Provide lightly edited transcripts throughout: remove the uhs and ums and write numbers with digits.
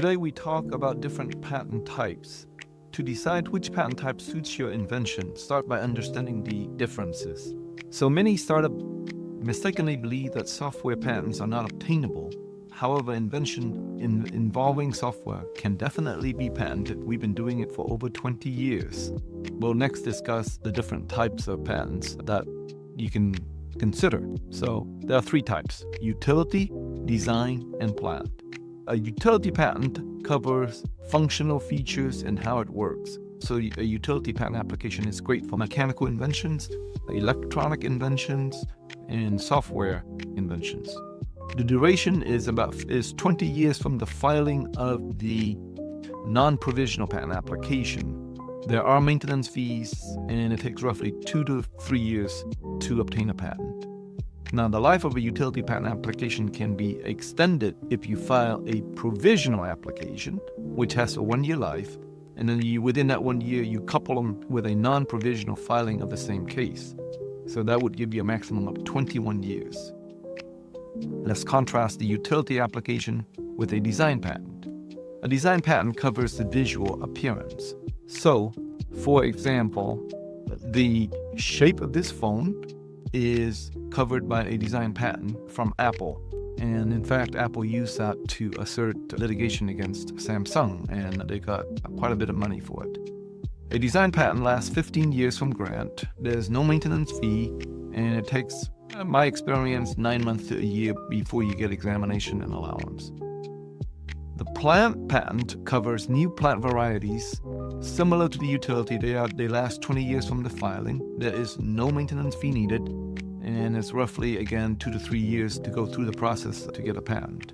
Today we talk about different patent types. To decide which patent type suits your invention, start by understanding the differences. So many startups mistakenly believe that software patents are not obtainable. However, invention involving software can definitely be patented. We've been doing it for over 20 years. We'll next discuss the different types of patents that you can consider. So there are three types: utility, design, and patent. A utility patent covers functional features and how it works. So a utility patent application is great for mechanical inventions, electronic inventions, and software inventions. The duration is 20 years from the filing of the non-provisional patent application. There are maintenance fees, and it takes roughly 2 to 3 years to obtain a patent. Now, the life of a utility patent application can be extended if you file a provisional application, which has a 1-year life, and then within that 1 year, you couple them with a non-provisional filing of the same case. So that would give you a maximum of 21 years. Let's contrast the utility application with a design patent. A design patent covers the visual appearance. So, for example, the shape of this phone is covered by a design patent from Apple. And in fact, Apple used that to assert litigation against Samsung, and they got quite a bit of money for it. A design patent lasts 15 years from grant. There's no maintenance fee, and it takes, in my experience, 9 months to a year before you get examination and allowance. The plant patent covers new plant varieties. Similar to the utility, they last 20 years from the filing. There is no maintenance fee needed, and it's roughly, again, 2 to 3 years to go through the process to get a patent.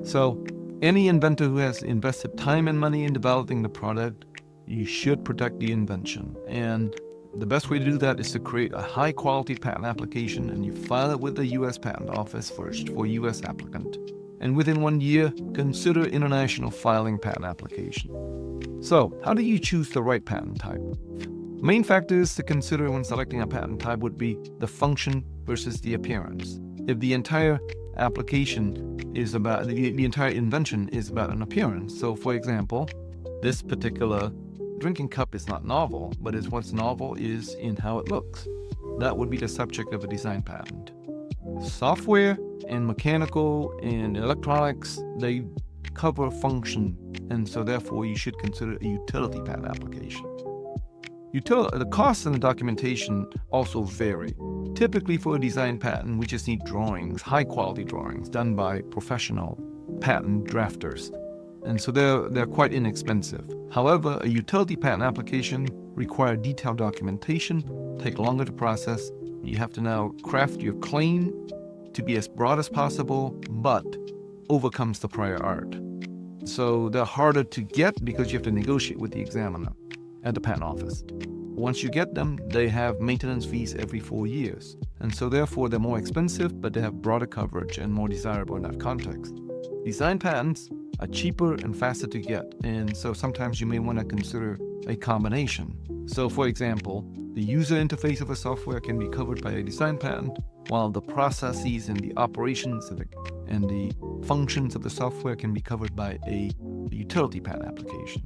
So, any inventor who has invested time and money in developing the product, you should protect the invention. And the best way to do that is to create a high-quality patent application, and you file it with the U.S. Patent Office first for a U.S. applicant. And within 1 year, consider international filing patent application. So, how do you choose the right patent type? Main factors to consider when selecting a patent type would be the function versus the appearance. If the entire application is about, the entire invention is about an appearance. So, for example, this particular drinking cup is not novel, but what's novel is in how it looks. That would be the subject of a design patent. Software and mechanical and electronics, they cover function, and so therefore you should consider a utility patent application. The costs and the documentation also vary. Typically for a design patent, we just need drawings, high quality drawings done by professional patent drafters. And so they're quite inexpensive. However, a utility patent application requires detailed documentation, take longer to process. You have to now craft your claim to be as broad as possible, but overcomes the prior art. So they're harder to get because you have to negotiate with the examiner at the patent office. Once you get them, they have maintenance fees every 4 years. And so therefore they're more expensive, but they have broader coverage and more desirable in that context. Design patents are cheaper and faster to get, and so sometimes you may want to consider a combination. So for example, the user interface of a software can be covered by a design patent, while the processes and the operations and the functions of the software can be covered by a utility patent application.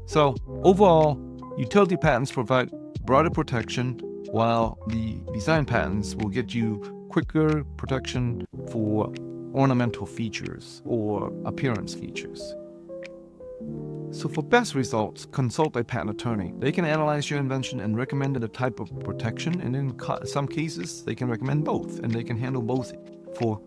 So overall, utility patents provide broader protection, while the design patents will get you quicker protection for ornamental features or appearance features. So for best results, consult a patent attorney. They can analyze your invention and recommend the type of protection, and in some cases, they can recommend both, and they can handle both for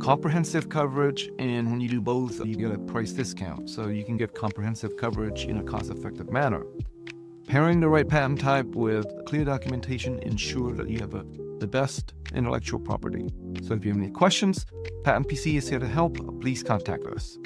comprehensive coverage, and when you do both, you get a price discount, so you can get comprehensive coverage in a cost-effective manner. Pairing the right patent type with clear documentation ensure that you have the best intellectual property. So if you have any questions, Patent PC is here to help. Please contact us.